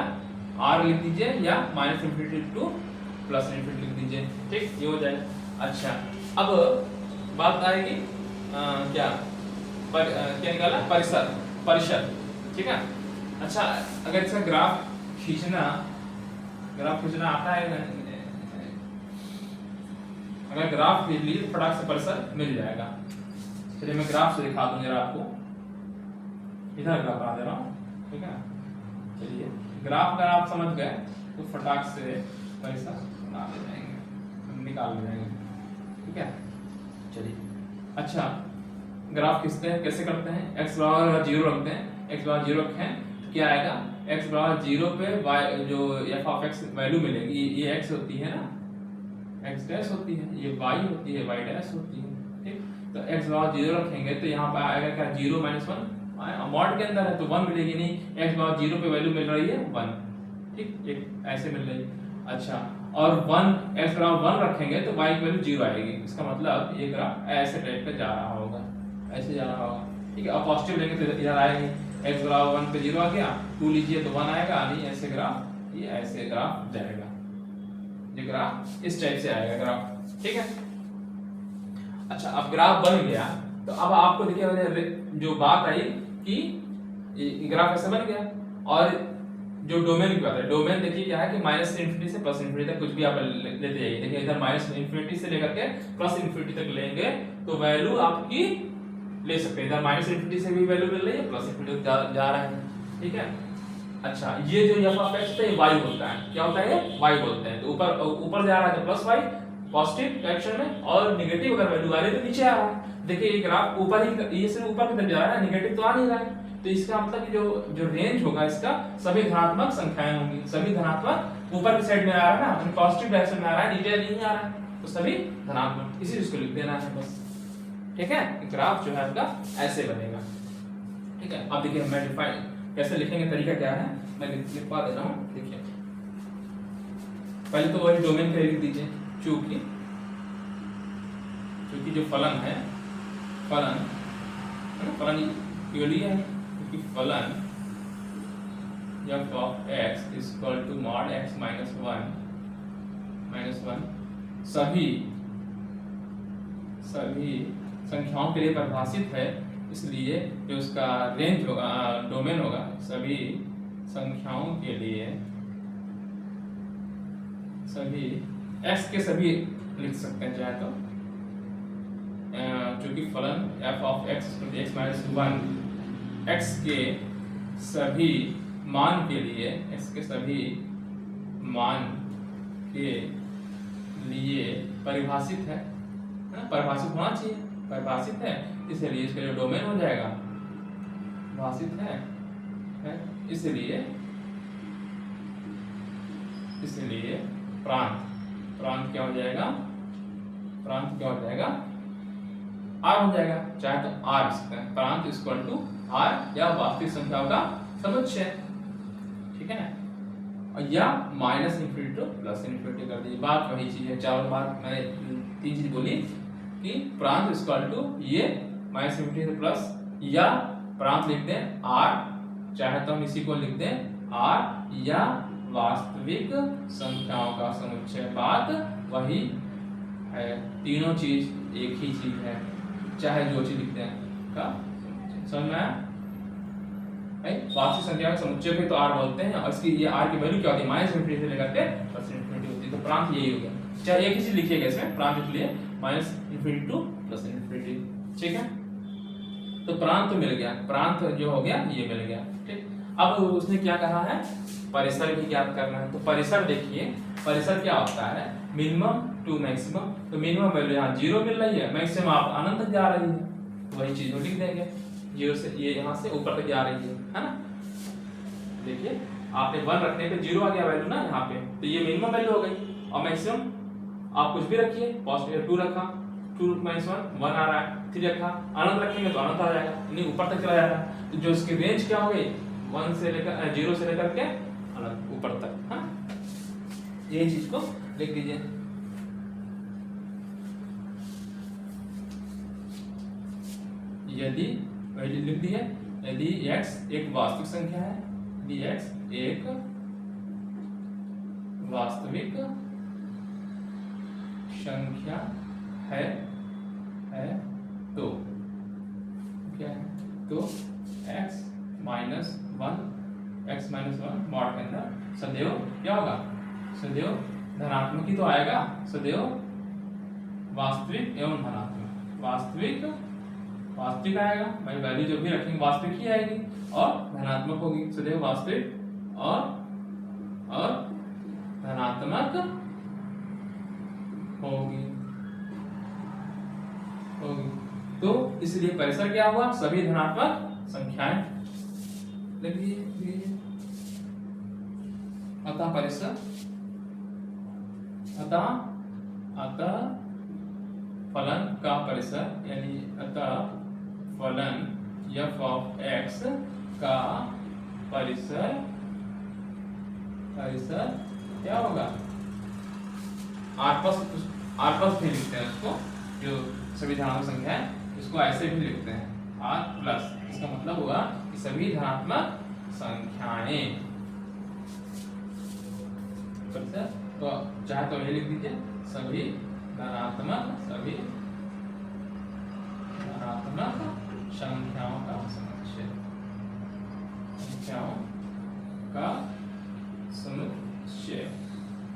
r लिख दीजिए या minus infinity two plus infinity लिख दीजिए, ठीक, ये हो जाएगा। अच्छा अब बात आएगी क्या निकाला, परिसर, ठीक है। अच्छा अगर इसका ग्राफ खींचना आता है, अगर ग्राफ खींच लीजिए फटाक से परिसर मिल जाएगा। चलिए मैं ग्राफ से दिखा दूं जरा आपको, इधर ग्राफ बना दे रहा हूँ, ठीक है। चलिए ग्राफ अगर आप समझ गए तो फटाक से परिसर बना दे जाएंगे, निकाल ले जाएंगे, ठीक है। चलिए अच्छा ग्राफ खींचते हैं, कैसे करते हैं, x बराबर 0 रखते हैं, x बराबर 0 रखें तो क्या आएगा, x बराबर 0 पे y जो f ऑफ x वैल्यू मिलेगी, ये x होती है ना, x डैश होती है, ये y होती है, y डैश होती है, ठीक। तो x बराबर 0 रखेंगे तो यहाँ पर आएगा क्या, 0 - 1 मॉड के अंदर है तो 1 मिलेगी नहीं, x बराबर 0 पे वैल्यू मिल रही है 1, ठीक, एक ऐसे मिल रही है। अच्छा, और 1 x बराबर 1 रखेंगे तो y की वैल्यू 0 आएगी, इसका मतलब ये ग्राफ ऐसे टाइप पे जा रहा होगा, ऐसे जा रहा होगा, ठीक है। अब पॉजिटिव लेंगे तो इधर आएगी, x बराबर 1 पे 0 आ गया, 2 लीजिए तो 1 आएगा, नहीं ऐसे ग्राफ, ये ऐसे ग्राफ जाएगा, ये ग्राफ इस टाइप से आएगा ग्राफ, ठीक है। अच्छा, अब ग्राफ बन गया तो अब आपको देखिए जो बात आई कि ग्राफ ऐसे बन गया, और जो डोमेन की बात है, डोमेन देखिए क्या है कि माइनस से इंफिनिटी से प्लस इंफिनिटी तक कुछ भी आप लेते जाइए। देखिए इधर माइनस इंफिनिटी से लेकर के प्लस इंफिनिटी तक लेंगे तो वैल्यू आपकी ले सकते हैं, इधर माइनस इंफिनिटी से भी वैल्यू मिल रही है, प्लस इंफिनिटी तक जा रहा है, ठीक है। अच्छा, ये जो f ऑफ x है ये y होता है, क्या होता है ये y बोलते हैं, तो ऊपर जा रहा है तो प्लस y पॉजिटिव डायरेक्शन में, और नेगेटिव अगर वैल्यू आ रही है तो नीचे आ रहा है। देखिए ये ग्राफ ऊपर ही, ये सिर्फ ऊपर की तरफ जा रहा है, नेगेटिव तो आ नहीं रहा है, तो इसका मतलब कि जो रेंज होगा इसका सभी धनात्मक संख्याएं होंगी, सभी धनात्मक ऊपर की साइड में आ रहा है ना, मतलब पॉजिटिव डायरेक्शन में आ रहा है, नीचे नहीं आ रहा है, तो सभी धनात्मक, इसी इसको लिख देना है बस, ठीक है। ग्राफ जो है आपका ऐसे बनेगा, ठीक है। अब देखिए मैं डिफाइन कैसे लिखेंगे, तरीका क्या है मैं लिखवा दे रहा हूँ, देखिए पहले तो वही डोमेन का लिख दीजिए, चूंकि जो फलन है, फलन यूली है, क्योंकि फलन f of x is equal to mod x minus one सभी संख्याओं के लिए परिभाषित है, इसलिए जो उसका रेंज होगा, डोमेन होगा, सभी संख्याओं के लिए, सभी x के सभी लिख सकते हैं चाहे तो, चूंकि फलन f of x x minus 1 x के सभी मान के लिए, x के सभी मान के लिए परिभाषित है ना, परिभाषित होना चाहिए, परिभाषित है, इसलिए इसका जो डोमेन हो जाएगा भाषित है, इसलिए प्रांत क्या हो जाएगा, r हो जाएगा, चाहे तो r लिख सकते हैं, प्रांत इक्वल टू r या वास्तविक संख्याओं का समुच्चय, ठीक है, या minus infinity two plus infinity कर दीजिए, बात वही चीज है, चारों बार मैंने 3 चीज बोली कि प्रांत इक्वल टू ये माइनस इंफिनिटी से प्लस, या प्रांत लिख दें r, चाहे तो हम इसी को लिख दें r, या वास्तविक संख्याओं का समुच्चय, बात वही है, तीनों चीज एक ही चीज है, चाहे जो चीज लिखते हैं का समझ में आया। वास्तविक संख्या के समुच्चय को तो r बोलते हैं, और इसकी ये r की वैल्यू क्या होती है, माइनस इंफिनिटी से लेकर के प्लस इंफिनिटी होती है, तो प्रांत यही हो गया, चाहे एक ही चीज लिखिएगा इसमें, प्रांत लिख लिए minus infinity two plus infinity, ठीक है। तो प्रांत तो मिल गया, प्रांत जो हो गया ये मिल गया, ठीक। अब उसने क्या कहा है, परिसर भी ज्ञात करना है, तो परिसर देखिए, परिसर क्या होता है, मिनिमम टू मैक्सिमम, तो मिनिमम वैल्यू यहाँ 0 मिल रही है, मैक्सिमम आप अनंत तक जा रही है, तो वही चीज को लिख देंगे, 0 से ये यहाँ से ऊपर तक जा रही है ना। देखिए आपने 1 रखने पे 0 आ गया वैल्यू ना यहाँ पे, तो ये मिनिमम वैल्यू हो गई, और मैक्सिमम आप कुछ भी रखिए, पॉजिटिव 2 रखा, 2 - 1 आ रहा है, 3 रखा, अनंत रखेंगे तो अनंत आ जाएगा, नहीं ऊपर तक चला जाएगा, तो जो इसकी रेंज क्या हो गई, 1 से लेकर 0 से लेकर के अनंत ऊपर तक, हाँ यही चीज को लिख दीजिए। यदि लिख दिए, यदि x एक वास्तविक संख्या है, यदि x एक वास्तविक संख्या है तो क्या है, तो x माइनस 1 मॉड के अंदर सदैव क्या होगा, सदैव धनात्मक ही तो आएगा, सदैव वास्तविक एवं धनात्मक, वास्तविक आएगा भाई, वैल्यू जो भी रखेंगे वास्तविक ही आएगी, और धनात्मक होगी, सदैव वास्तविक और धनात्मक होगी। तो इसलिए परिसर क्या हुआ, सभी धनात्मक संख्याएं, लिखिए अतः परिसर, अतः फलन का परिसर यानी अतः फलन f ऑफ x का परिसर क्या होगा, r प्लस भी लिखते हैं उसको, जो सभी धनात्मक संख्या है इसको ऐसे भी लिखते हैं r प्लस। इसका मतलब हुआ कि सभी धनात्मक संख्याएं, तो चाहे तो ये लिख दीजिए सभी धनात्मक संख्याओं का समुच्चय,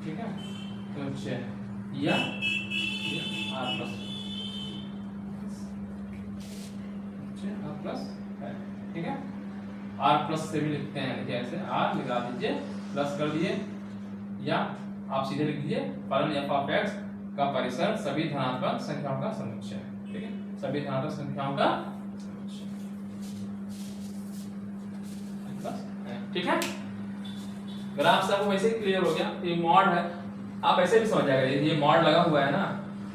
ठीक है। तो या r प्लस है, ठीक है। r प्लस से भी लिखते हैं, देखिए ऐसे r लगा दीजिए, प्लस कर दिए, या आप सीधे लिख दीजिए फलन f ऑफ x का परिसर सभी धनात्मक संख्याओं का समुच्चय, ठीक है, सभी धनात्मक संख्याओं का समुच्चय, ठीक है। ग्राफ सब वैसे ही क्लियर हो गया। ये मॉड है, आप ऐसे भी समझ जाएगा, ये मॉड लगा हुआ है ना,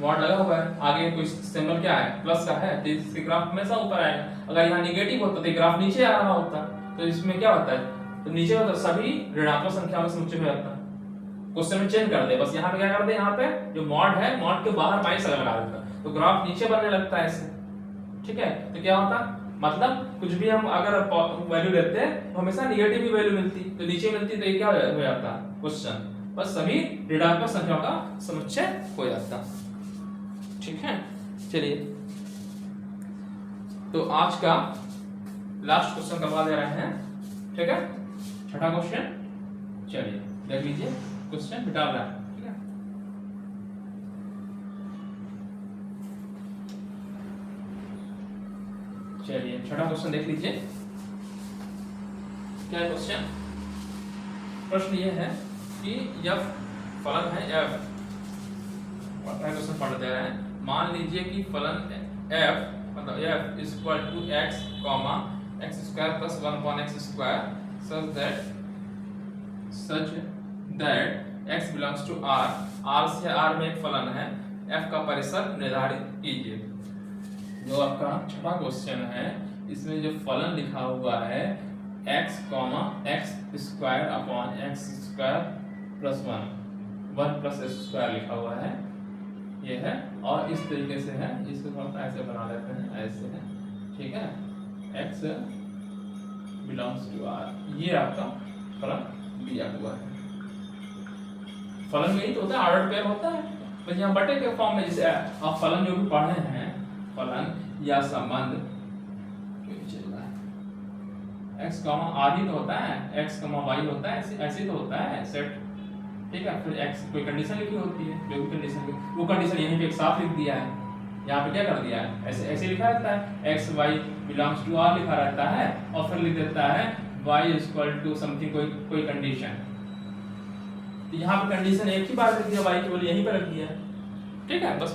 मॉड लगा हुआ है, आगे कोई सिंबल क्या है प्लस का है, तो इसके ग्राफ हमेशा ऊपर आएगा। अगर यहाँ नेगेटिव होता तो ग्राफ नीचे आ रहा होता, तो इसमें क्या होता है, तो नीचे होता सभी ऋणात्मक संख्याओं में समुच्चय हो जाता। क्वेश्चन में चेंज कर दे, बस यहाँ पे क्या कर दे, यहाँ पे जो मॉड है मॉड के बाहर माइनस लगा देता, तो ग्राफ नीचे बनने लगता है ऐसे, ठीक है। तो क्या होता, मतलब कुछ भी हम अगर वैल्यू लेते हैं तो हमेशा नेगेटिव ही वैल्यू मिलती, तो नीचे मिलती, तो ये क्या हो जाता क्वेश्चन, बस सभी ऋणात्मक संख्याओं का समुच्चय हो जाता, ठीक है। चलिए, तो आज का लास्ट क्वेश्चन करवा दे रहे हैं, ठीक है, छठा क्वेश्चन। चलिए देख लीजिए, क्वेश्चन बिटा रहा है, ठीक है। चलिए छठा क्वेश्चन देख लीजिए, क्या है क्वेश्चन। प्रश्न ये है कि f फलन है f, क्वेश्चन पढ़ दे रहे हैं। मान लीजिए कि फलन f मतलब f is equal to x comma x square plus 1 upon x square such that x belongs to r, r से r में एक फलन है, f का परिसर निर्धारित कीजिए। जो आपका छठा क्वेश्चन है, इसमें जो फलन लिखा हुआ है x comma x square upon x square plus 1 plus x square लिखा हुआ है, ये है। और इस तरीके से है, इसको थोड़ा सा ऐसे बना लेते हैं, ऐसे है, ठीक है। x बिलोंग्स टू r, ये आपका फलन दिया हुआ है। फलन में ही तो होता है, ऑर्डर पेयर होता है, बस यहाँ बटे के फॉर्म में, जैसे आप फलन जो भी पढ़े हैं, फलन या संबंध चल रहा है, x कॉमा r ही तो होता है, x कॉमा y होता है, ऐसे तो होता है सेट, ठीक है। फिर x कोई कंडीशन लिखी होती है, जो भी कंडीशन, वो कंडीशन यहीं पे एक साफ लिख दिया है, यहाँ पे क्या कर दिया है, ऐसे ऐसे लिखा रहता है, x y belongs to r लिखा रहता है, और फिर लिख देता है y इक्वल टू समथिंग, कोई कंडीशन। तो यहाँ पे कंडीशन एक ही बार लिख दिया, y की वैल्यू यहीं पे रख दिया, ठीक है। बस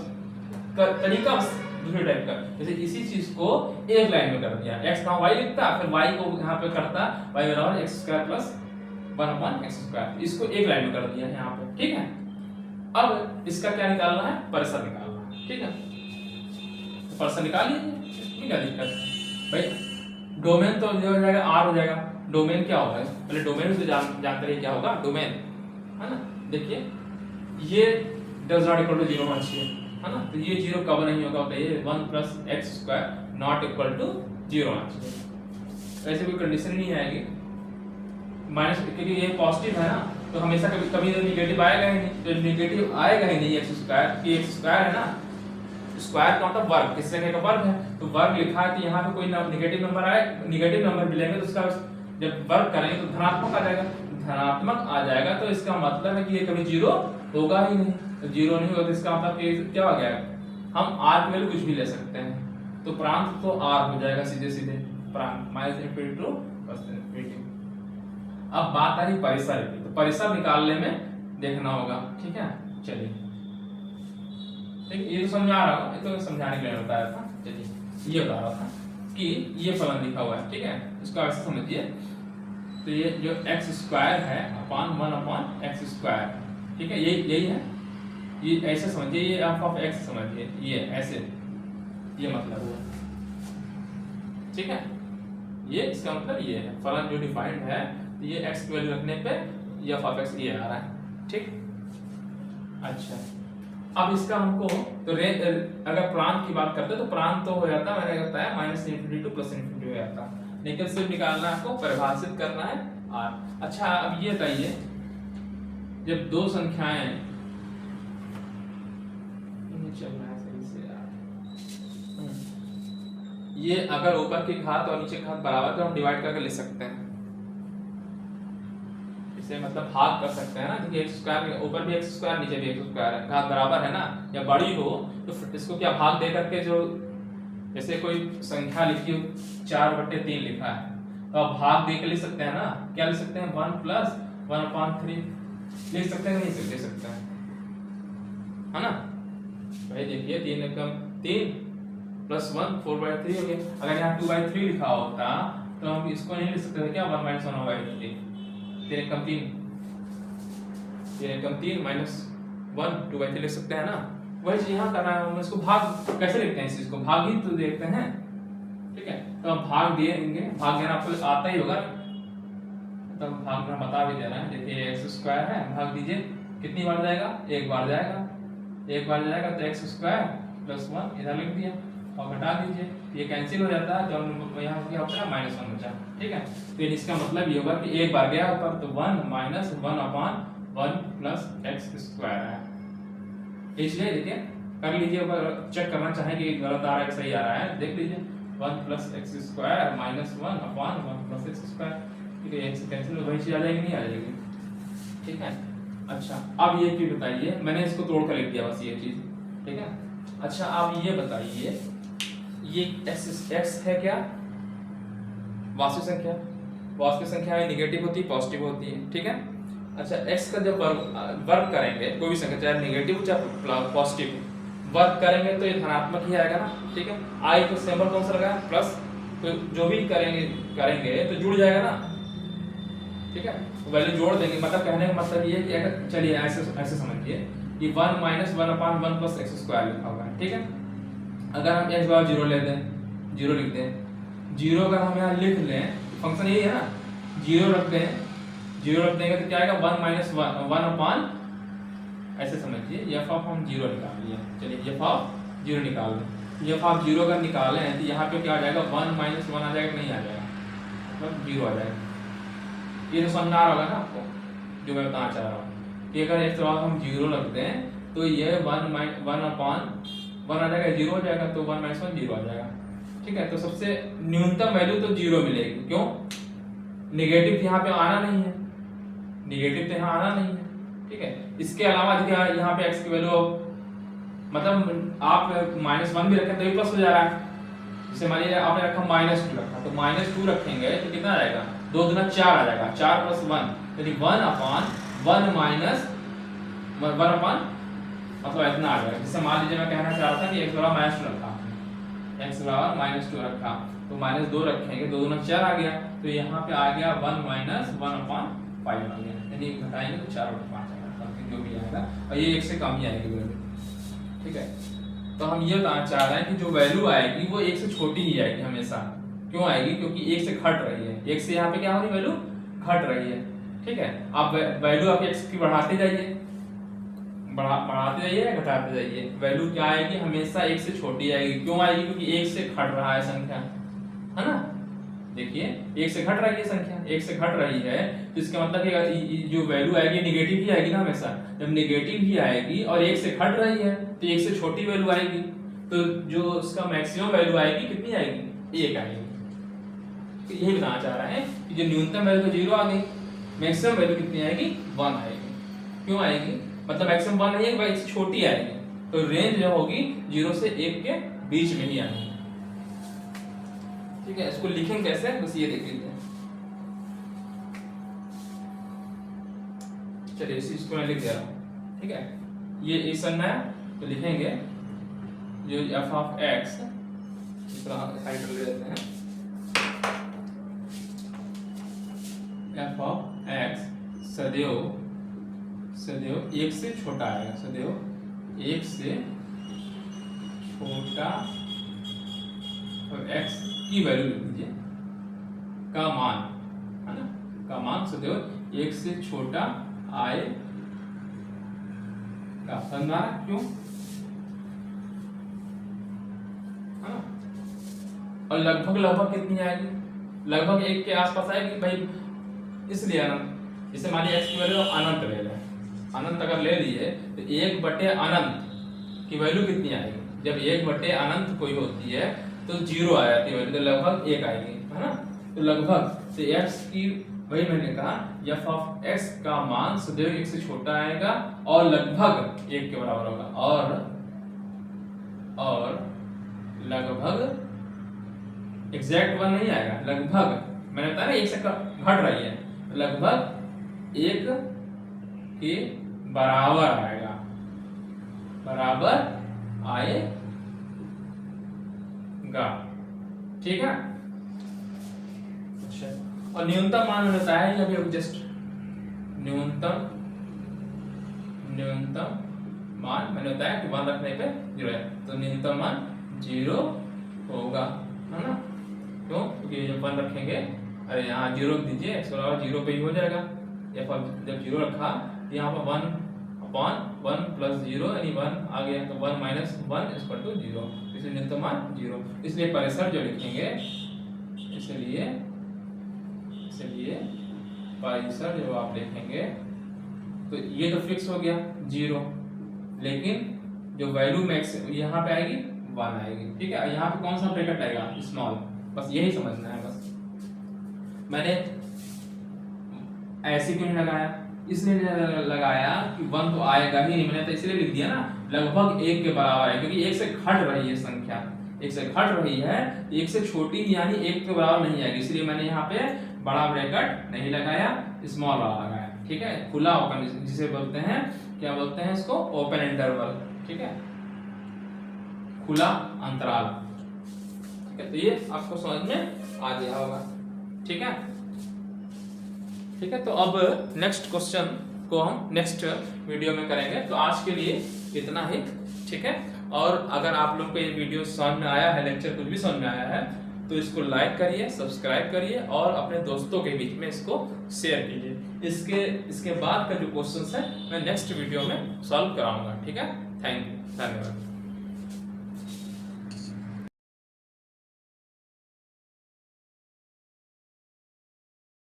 तरीका दूसरे टाइप का, जैसे इसी चीज को एक लाइन में कर दिया, x का y लिखता, फिर y को यहाँ पे करता y बराबर x square plus 1 upon x square, इसको एक लाइन में कर दिया यहाँ पे, ठीक है। अब इसका क्या निकालना है, परिसर निकालना है, ठीक है। तो परिसर निकाल लीजिए, क्या दिक्कत है भाई। डोमेन तो जो हो जाएगा r हो जाएगा, डोमेन क्या होगा, पहले डोमेन से जानते रहिए क्या होगा डोमेन, है ना। देखिए ये डज नॉट इक्वल टू 0 होना चाहिए, है ना, तो ये 0 कब नहीं होगा, तो ये 1 plus x square not equal to 0 होना चाहिए। ऐसे कोई कंडीशन नहीं आएगी, माइनस, क्योंकि ये पॉजिटिव है ना, तो हमेशा कभी कभी नेगेटिव आएगा ही नहीं, तो नेगेटिव आएगा ही नहीं x स्क्वायर, कि x स्क्वायर है ना, स्क्वायर का मतलब वर्ग, किस संख्या का वर्ग है, तो वर्ग लिखा है, तो यहाँ पे कोई नेगेटिव नंबर आए, नेगेटिव नंबर मिलेंगे तो उसका जब वर्ग करेंगे तो धनात्मक आ जाएगा, धनात्मक आ जाएगा, तो इसका मतलब है कि ये कभी 0 होगा ही नहीं, तो 0 नहीं होगा, तो इसका मतलब क्या हो गया, हम r की वैल्यू कुछ भी ले सकते हैं, तो प्रांत तो r हो जाएगा सीधे सीधे, प्रांत minus infinity two plus infinity. अब बात आ रही परिसर की, तो परिसर निकालने में देखना होगा, ठीक है। चलिए, ठीक, ये तो समझ आ रहा होगा, ये तो समझाने के लिए बताया था। चलिए, ये बता रहा था कि ये फलन लिखा हुआ है, ठीक है, इसको ऐसे समझिए तो ये जो एक्स स्क्वायर है अपान 1 अपान एक्स स्क्वायर, ठीक है, यही है। ये ऐसे समझिए, ये एफ ऑफ एक्स समझिए, ये ऐसे, ये मतलब हुआ, ठीक है। ये इसका मतलब ये है फलन जो डिफाइंड है, तो ये एक्स की वैल्यू रखने पे ये एफ ऑफ एक्स ये आ रहा है, ठीक। अच्छा, अब इसका हमको तो अगर प्रांत की बात करते तो प्रांत तो हो जाता, मैंने बताया minus infinity two plus infinity हो जाता, लेकिन सिर्फ निकालना है आपको, परिभाषित करना है आर। अच्छा, अब ये बताइए, जब दो संख्याएं चल रहा है सही से यार, ये अगर ऊपर की घात और नीचे की घात बराबर तो हम डिवाइड करके लिख सकते हैं, इसे मतलब भाग कर सकते हैं ना, क्योंकि एक्स स्क्वायर ऊपर भी एक्स स्क्वायर नीचे भी एक्स स्क्वायर है, घात बराबर है ना, या बड़ी हो तो इसको क्या भाग दे करके, जो जैसे कोई संख्या लिखी हो 4/3 लिखा है, तो आप भाग दे के लिख सकते हैं ना, क्या लिख सकते हैं 1 प्लस 1/3 लिख सकते हैं, नहीं लिख सकते हैं, है ना भाई। देखिए 3 एकम 3 प्लस 1 4/3 हो गया। अगर यहाँ 2/3 लिखा होता तो हम इसको नहीं लिख सकते थे क्या 1 - 1/3, 3 एकम 3 माइनस 1 2/3 लिख सकते हैं ना। वही चीज यहाँ करना है, हम इसको भाग कैसे लिखते हैं, इस चीज को भाग ही तो देखते हैं, ठीक है। तो हम भाग देंगे, भाग देना आपको आता ही होगा, तो भाग में बता भी दे रहे हैं। देखिए एक्स स्क्वायर है, भाग दीजिए, कितनी बार जाएगा, एक बार जाएगा, एक बार जाएगा तो एक्स स्क्वायर प्लस 1 इधर लिख दिया और घटा दीजिए, ये कैंसिल हो जाता है, तो यहाँ क्या होता है -1 बचा, ठीक है। तो इसका मतलब ये होगा कि एक बार गया ऊपर तो 1 - 1/1 प्लस एक्स स्क्वायर है, इसलिए देखिए कर लीजिए, ऊपर चेक करना चाहें कि गलत आ रहा है सही आ रहा है, देख लीजिए 1 plus x square minus 1/1 plus x square, ठीक है, एक्स कैंसिल वही चीज आ जाएगी, नहीं आ जाएगी, ठीक है। अच्छा, अब ये चीज बताइए, मैंने इसको तोड़ कर लिख दिया बस ये चीज, ठीक है। अच्छा, आप ये बताइए, ये एक्स है क्या, वास्तविक संख्या, वास्तविक संख्या में नेगेटिव होती है पॉजिटिव होती है, ठीक है। अच्छा, एक्स का जब वर्क करेंगे, कोई भी संख्या चाहे नेगेटिव चाहे पॉजिटिव वर्क करेंगे तो ये धनात्मक ही आएगा ना, ठीक है। आई को सिंबल कौन सा लगा, प्लस, तो जो भी करेंगे तो जुड़ जाएगा ना, ठीक है, वैल्यू जोड़ देंगे, मतलब कहने का मतलब ये है कि अगर चलिए ऐसे समझिए कि 1 - 1/1 प्लस एक्स स्क्वायर लिखा हुआ है, ठीक है। अगर हम x बराबर 0 ले दें, 0 लिख दें, 0 अगर हम यहाँ लिख लें, फंक्शन यही है ना, 0 रख दें, 0 रख देंगे तो क्या आएगा 1 - 1/, ऐसे समझिए f ऑफ हम 0 निकाल लिए, चलिए f ऑफ 0 निकाल लें, f ऑफ 0 अगर निकालें तो यहाँ पे क्या आ जाएगा 1 - 1 आ जाएगा, नहीं आ जाएगा, मतलब 0 आ जाएगा। ये तो समझ आ रहा होगा ना आपको जो मैं बताना चाह रहा हूँ, कि अगर एक तरह हम 0 रख दें तो ये 1/1 आ जाएगा, 0 हो जाएगा, तो 1 - 1 0 आ जाएगा, ठीक है। तो सबसे न्यूनतम वैल्यू तो 0 मिलेगी, क्यों, नेगेटिव यहाँ पे आना नहीं है, नेगेटिव तो यहाँ आना नहीं है, ठीक है। इसके अलावा देखिए यहाँ पे x की वैल्यू, मतलब आप -1 भी रखें तो भी प्लस हो जा रहा है, जैसे मान लीजिए आपने रखा -2 रखा, तो -2 रखेंगे तो कितना आ जाएगा, 2 दूना 4 आ जाएगा, 4 + 1 यानी 1/1 माइनस 1/, मतलब इतना आ जाएगा। जैसे मान लीजिए मैं कहना चाह रहा था कि x बराबर -2 रखा, x बराबर -2 रखा, तो -2 रखेंगे, 2 दूना 4 आ गया, तो यहाँ पे आ गया 1 - 1/5 आ गया, यानी घटाएंगे तो 4/5 आएगा, समथिंग जो भी आएगा, और ये 1 से कम ही आएगी वैल्यू, ठीक है। तो हम ये बताना चाह रहे हैं कि जो वैल्यू आएगी वो 1 से छोटी ही आएगी हमेशा, क्यों आएगी, क्योंकि 1 से घट रही है, 1 से यहाँ पे क्या हो रही वैल्यू घट रही है, ठीक है। आप वैल्यू आप x की बढ़ाते जाइए, बढ़ाते जाइए या घटाते जाइए, वैल्यू क्या आएगी, हमेशा 1 से छोटी आएगी, क्यों आएगी, क्योंकि 1 से घट रहा है संख्या, है ना। देखिए 1 से घट रही है संख्या, 1 से घट रही है, तो इसका मतलब कि जो वैल्यू आएगी नेगेटिव ही आएगी ना हमेशा, जब नेगेटिव ही आएगी और 1 से घट रही है तो 1 से छोटी वैल्यू आएगी, तो जो उसका मैक्सिमम वैल्यू आएगी कितनी आएगी, 1 आएगी। तो यही बताना चाह रहे हैं कि जो न्यूनतम वैल्यू तो 0 आ गई, मैक्सिमम वैल्यू कितनी आएगी, 1 आएगी, क्यों आएगी, मतलब मैक्सिमम 1 नहीं है, 1 से छोटी आएगी, तो रेंज जो होगी 0 से 1 के बीच में ही आएगी, ठीक है। इसको लिखेंगे कैसे, बस ये देख लीजिए, चलिए इसको मैं लिख दे रहा हूँ, ठीक है। ये इक्वेशन है तो लिखेंगे जो f ऑफ x, इस तरह हाइड ले लेते हैं, एफ ऑफ एक्स सदैव एक से छोटा आएगा, सदैव एक से छोटा, और एक्स की वैल्यू लिख दीजिए, का मान है ना, का मान सदैव एक से छोटा आएगा। समझा क्यों? है ना? और लगभग कितनी आएगी? लगभग एक के आसपास आएगी भाई, इसलिए अनंत। जैसे मान लीजिए एक्स की वैल्यू अनंत ले लें, अनंत अगर ले लिए तो 1/अनंत की वैल्यू कितनी आएगी? जब 1/अनंत कोई होती है तो 0 आ जाती है वैल्यू, तो लगभग 1 आएगी, है ना। तो लगभग तो x की, वही मैंने कहा f ऑफ x का मान सदैव 1 से छोटा आएगा और लगभग 1 के बराबर होगा, और लगभग एग्जैक्ट 1 नहीं आएगा, लगभग मैंने बताया ना 1 से घट रही है, लगभग 1 के बराबर आएगा, बराबर आएगा। ठीक है। अच्छा, और न्यूनतम मान होता है जब जस्ट न्यूनतम मान मैंने बताया कि 1 रखने पे 0 है, तो न्यूनतम मान 0 होगा, है ना। क्यों? क्योंकि जब 1 रखेंगे, अरे यहाँ 0 दीजिए, x बराबर 0 पे ही हो जाएगा। जब 0 रखा तो यहाँ पर 1/1 + 0 यानी 1 आ गया, तो 1 - 1 = 0, इसलिए न्यूनतम मान 0। इसलिए परिसर जो लिखेंगे, इसलिए परिसर जो आप लिखेंगे तो ये तो फिक्स हो गया 0, लेकिन जो वैल्यू मैक्स यहाँ पे आएगी 1 आएगी। ठीक है, यहाँ पे कौन सा ब्रैकेट आएगा? स्मॉल। बस यही समझना है। बस मैंने ऐसे क्यों नहीं लगाया? इसलिए लगाया कि 1 तो आएगा ही नहीं, मैंने तो इसलिए लिख दिया ना लगभग 1 के बराबर है, क्योंकि 1 से घट रही है संख्या, 1 से घट रही है, 1 से छोटी यानी 1 के बराबर नहीं आएगी, इसलिए मैंने यहाँ पे बड़ा ब्रैकेट नहीं लगाया, स्मॉल वाला लगाया। ठीक है, खुला ओपन जिसे बोलते हैं, क्या बोलते हैं इसको? Open interval. ठीक है, खुला अंतराल। ठीक है, तो ये आपको समझ में आ गया होगा। ठीक है, ठीक है। तो अब नेक्स्ट क्वेश्चन को हम नेक्स्ट वीडियो में करेंगे। तो आज के लिए इतना ही। ठीक है, और अगर आप लोग को ये वीडियो समझ में आया है, लेक्चर कुछ भी समझ में आया है, तो इसको लाइक करिए, सब्सक्राइब करिए और अपने दोस्तों के बीच में इसको शेयर कीजिए। इसके बाद का जो क्वेश्चन है मैं नेक्स्ट वीडियो में सॉल्व कराऊंगा। ठीक है, थैंक यू, धन्यवाद।